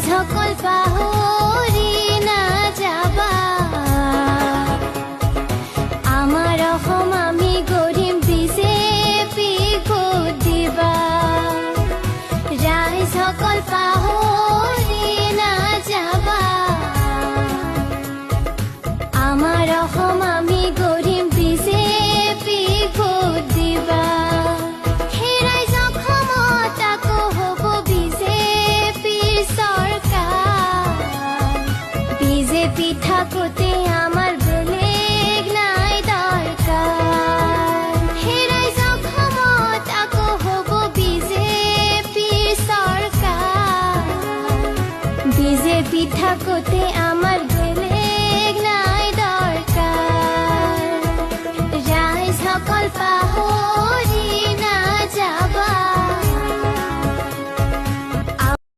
সকল পাহৰি না যাবা আমাৰ অসম আমি গঢ়িম বিজেপি ভোট দিবা ৰাইজ সকল পাহৰি না যাবা আমাৰ অসম আমি গঢ়িম বিজেপি ভোট দিবা বিজেপি থাকোতে আমার বেলেগ নাই দরকার হে রাইজক ক্ষমত আকৌ হব বিজেপি সরকার বিজেপি থাকোতে আমার